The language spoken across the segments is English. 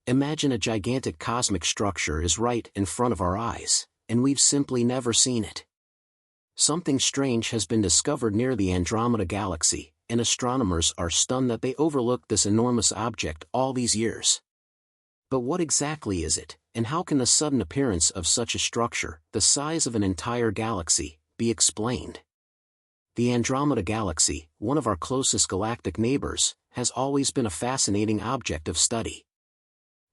Imagine a gigantic cosmic structure is right in front of our eyes, and we've simply never seen it. Something strange has been discovered near the Andromeda Galaxy, and astronomers are stunned that they overlooked this enormous object all these years. But what exactly is it, and how can the sudden appearance of such a structure, the size of an entire galaxy, be explained? The Andromeda Galaxy, one of our closest galactic neighbors, has always been a fascinating object of study.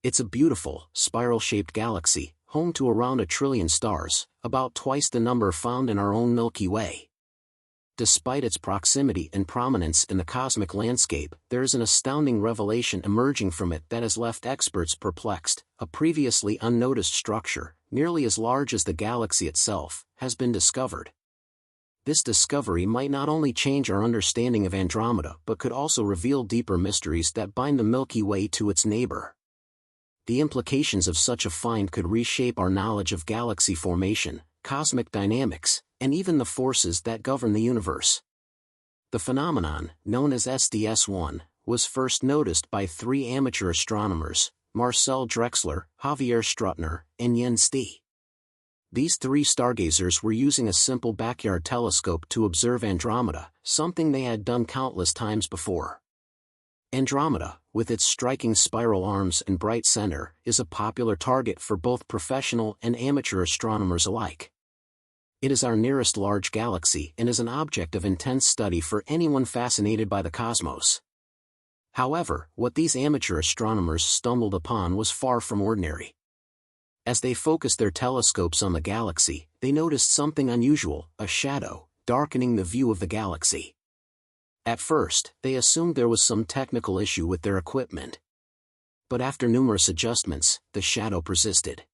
It's a beautiful, spiral-shaped galaxy, home to around 1 trillion stars, about twice the number found in our own Milky Way. Despite its proximity and prominence in the cosmic landscape, there is an astounding revelation emerging from it that has left experts perplexed. A previously unnoticed structure, nearly as large as the galaxy itself, has been discovered. This discovery might not only change our understanding of Andromeda but could also reveal deeper mysteries that bind the Milky Way to its neighbor. The implications of such a find could reshape our knowledge of galaxy formation, cosmic dynamics, and even the forces that govern the universe. The phenomenon, known as SDS-1, was first noticed by 3 amateur astronomers, Marcel Drexler, Javier Strutner, and Jens Stee. These 3 stargazers were using a simple backyard telescope to observe Andromeda, something they had done countless times before. Andromeda, with its striking spiral arms and bright center, is a popular target for both professional and amateur astronomers alike. It is our nearest large galaxy and is an object of intense study for anyone fascinated by the cosmos. However, what these amateur astronomers stumbled upon was far from ordinary. As they focused their telescopes on the galaxy, they noticed something unusual, a shadow, darkening the view of the galaxy. At first, they assumed there was some technical issue with their equipment. But after numerous adjustments, the shadow persisted.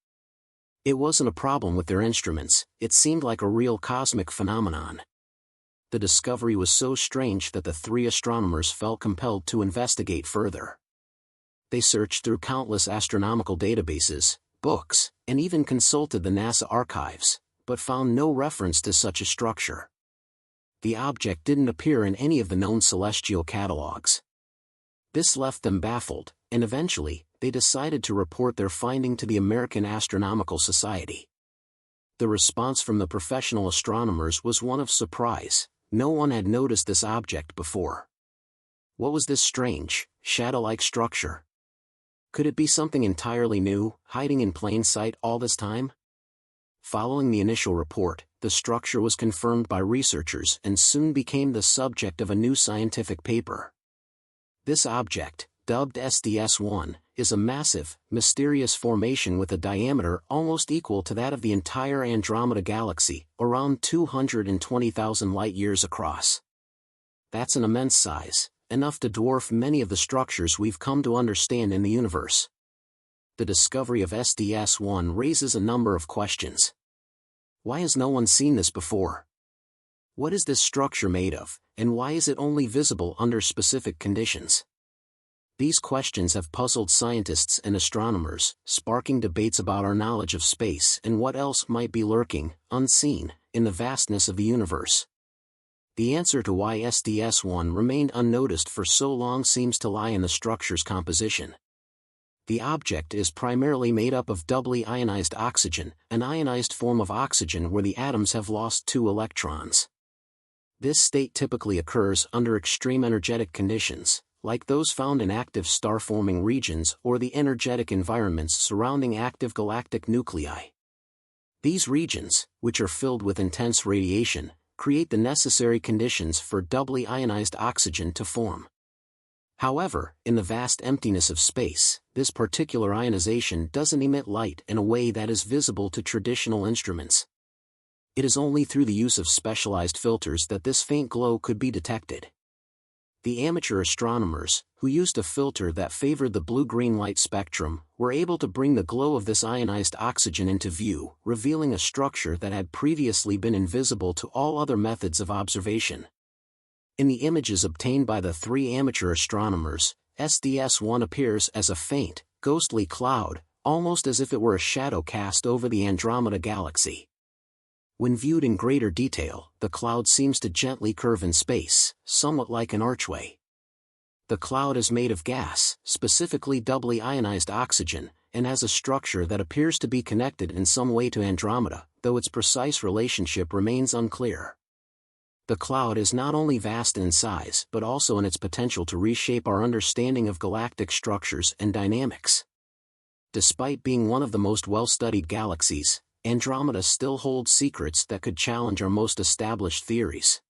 It wasn't a problem with their instruments, it seemed like a real cosmic phenomenon. The discovery was so strange that the 3 astronomers felt compelled to investigate further. They searched through countless astronomical databases, books, and even consulted the NASA archives, but found no reference to such a structure. The object didn't appear in any of the known celestial catalogs. This left them baffled, and eventually, they decided to report their finding to the American Astronomical Society. The response from the professional astronomers was one of surprise. No one had noticed this object before. What was this strange, shadow-like structure? Could it be something entirely new, hiding in plain sight all this time? Following the initial report, the structure was confirmed by researchers and soon became the subject of a new scientific paper. This object, dubbed SDS-1, is a massive, mysterious formation with a diameter almost equal to that of the entire Andromeda Galaxy, around 220,000 light-years across. That's an immense size, enough to dwarf many of the structures we've come to understand in the universe. The discovery of SDS-1 raises a number of questions. Why has no one seen this before? What is this structure made of, and why is it only visible under specific conditions? These questions have puzzled scientists and astronomers, sparking debates about our knowledge of space and what else might be lurking, unseen, in the vastness of the universe. The answer to why SDS-1 remained unnoticed for so long seems to lie in the structure's composition. The object is primarily made up of doubly ionized oxygen, an ionized form of oxygen where the atoms have lost 2 electrons. This state typically occurs under extreme energetic conditions, like those found in active star-forming regions or the energetic environments surrounding active galactic nuclei. These regions, which are filled with intense radiation, create the necessary conditions for doubly ionized oxygen to form. However, in the vast emptiness of space, this particular ionization doesn't emit light in a way that is visible to traditional instruments. It is only through the use of specialized filters that this faint glow could be detected. The amateur astronomers, who used a filter that favored the blue-green light spectrum, were able to bring the glow of this ionized oxygen into view, revealing a structure that had previously been invisible to all other methods of observation. In the images obtained by the 3 amateur astronomers, SDS-1 appears as a faint, ghostly cloud, almost as if it were a shadow cast over the Andromeda Galaxy. When viewed in greater detail, the cloud seems to gently curve in space, somewhat like an archway. The cloud is made of gas, specifically doubly ionized oxygen, and has a structure that appears to be connected in some way to Andromeda, though its precise relationship remains unclear. The cloud is not only vast in size but also in its potential to reshape our understanding of galactic structures and dynamics. Despite being one of the most well-studied galaxies, Andromeda still holds secrets that could challenge our most established theories.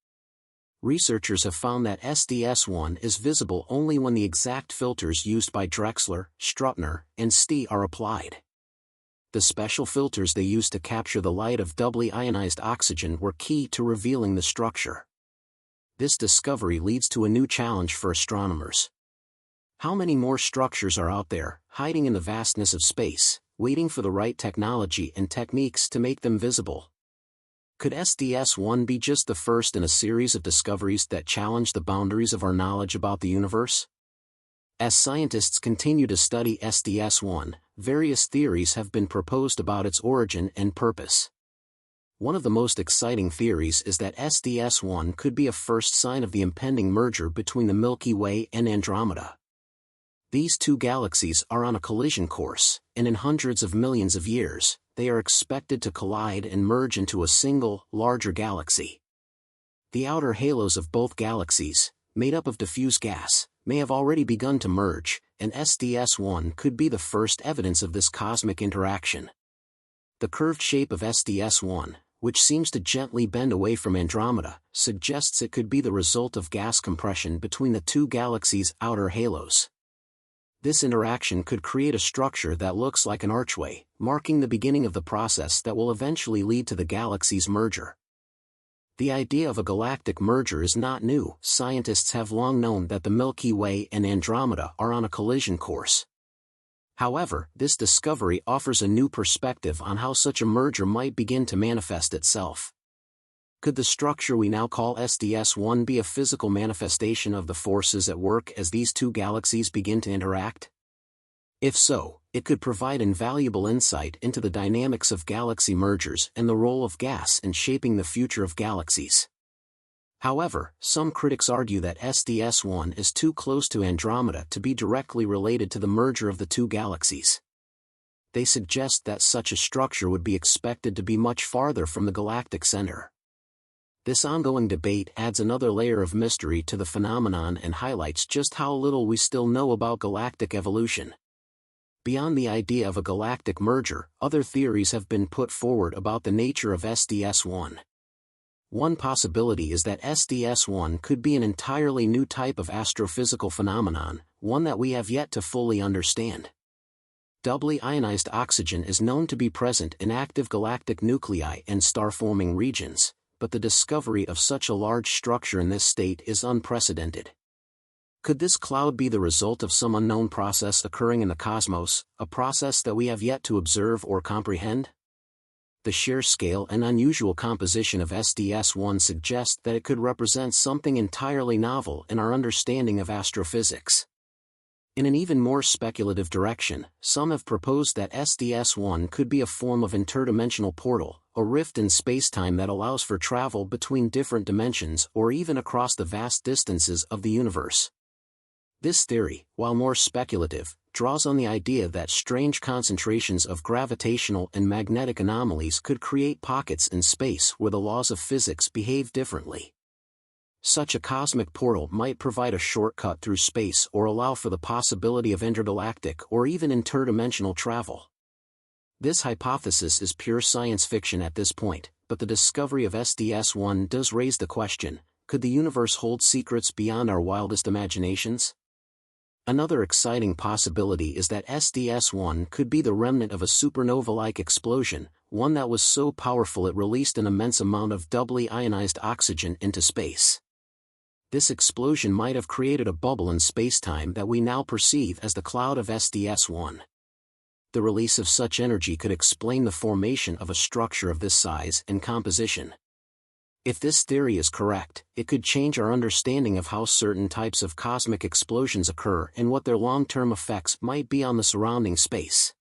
Researchers have found that SDS-1 is visible only when the exact filters used by Drexler, Struttner, and Stee are applied. The special filters they used to capture the light of doubly ionized oxygen were key to revealing the structure. This discovery leads to a new challenge for astronomers. How many more structures are out there, hiding in the vastness of space, waiting for the right technology and techniques to make them visible? Could SDS-1 be just the first in a series of discoveries that challenge the boundaries of our knowledge about the universe? As scientists continue to study SDS-1, various theories have been proposed about its origin and purpose. One of the most exciting theories is that SDS-1 could be a first sign of the impending merger between the Milky Way and Andromeda. These two galaxies are on a collision course, and in hundreds of millions of years, they are expected to collide and merge into a single, larger galaxy. The outer halos of both galaxies, made up of diffuse gas, may have already begun to merge, and SDS-1 could be the first evidence of this cosmic interaction. The curved shape of SDS-1, which seems to gently bend away from Andromeda, suggests it could be the result of gas compression between the two galaxies' outer halos. This interaction could create a structure that looks like an archway, marking the beginning of the process that will eventually lead to the galaxies' merger. The idea of a galactic merger is not new. Scientists have long known that the Milky Way and Andromeda are on a collision course. However, this discovery offers a new perspective on how such a merger might begin to manifest itself. Could the structure we now call SDS-1 be a physical manifestation of the forces at work as these two galaxies begin to interact? If so, it could provide invaluable insight into the dynamics of galaxy mergers and the role of gas in shaping the future of galaxies. However, some critics argue that SDS-1 is too close to Andromeda to be directly related to the merger of the two galaxies. They suggest that such a structure would be expected to be much farther from the galactic center. This ongoing debate adds another layer of mystery to the phenomenon and highlights just how little we still know about galactic evolution. Beyond the idea of a galactic merger, other theories have been put forward about the nature of SDS-1. One possibility is that SDS-1 could be an entirely new type of astrophysical phenomenon, one that we have yet to fully understand. Doubly ionized oxygen is known to be present in active galactic nuclei and star-forming regions, but the discovery of such a large structure in this state is unprecedented. Could this cloud be the result of some unknown process occurring in the cosmos, a process that we have yet to observe or comprehend? The sheer scale and unusual composition of SDS-1 suggest that it could represent something entirely novel in our understanding of astrophysics. In an even more speculative direction, some have proposed that SDS-1 could be a form of interdimensional portal, a rift in spacetime that allows for travel between different dimensions or even across the vast distances of the universe. This theory, while more speculative, draws on the idea that strange concentrations of gravitational and magnetic anomalies could create pockets in space where the laws of physics behave differently. Such a cosmic portal might provide a shortcut through space or allow for the possibility of intergalactic or even interdimensional travel. This hypothesis is pure science fiction at this point, but the discovery of SDS-1 does raise the question, could the universe hold secrets beyond our wildest imaginations? Another exciting possibility is that SDS-1 could be the remnant of a supernova-like explosion, one that was so powerful it released an immense amount of doubly ionized oxygen into space. This explosion might have created a bubble in spacetime that we now perceive as the cloud of SDS-1. The release of such energy could explain the formation of a structure of this size and composition. If this theory is correct, it could change our understanding of how certain types of cosmic explosions occur and what their long-term effects might be on the surrounding space.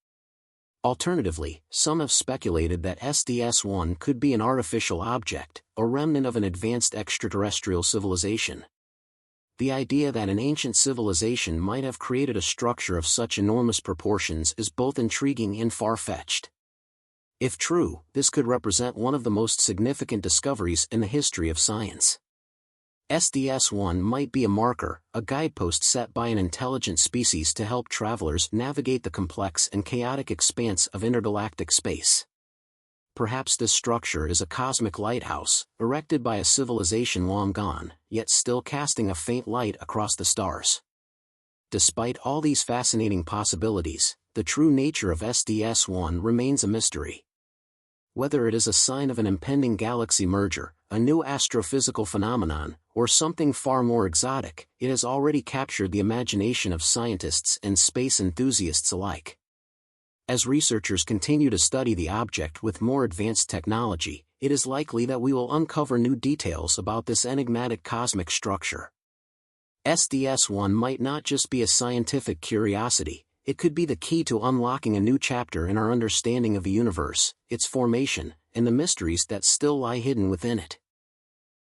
Alternatively, some have speculated that SDS-1 could be an artificial object, a remnant of an advanced extraterrestrial civilization. the idea that an ancient civilization might have created a structure of such enormous proportions is both intriguing and far-fetched. If true, this could represent one of the most significant discoveries in the history of science. SDS-1 might be a marker, a guidepost set by an intelligent species to help travelers navigate the complex and chaotic expanse of intergalactic space. Perhaps this structure is a cosmic lighthouse, erected by a civilization long gone, yet still casting a faint light across the stars. Despite all these fascinating possibilities, the true nature of SDS-1 remains a mystery. Whether it is a sign of an impending galaxy merger, a new astrophysical phenomenon, or something far more exotic, it has already captured the imagination of scientists and space enthusiasts alike. As researchers continue to study the object with more advanced technology, it is likely that we will uncover new details about this enigmatic cosmic structure. SDS-1 might not just be a scientific curiosity, it could be the key to unlocking a new chapter in our understanding of the universe, its formation, and the mysteries that still lie hidden within it.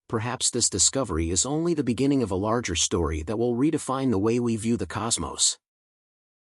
Perhaps this discovery is only the beginning of a larger story that will redefine the way we view the cosmos.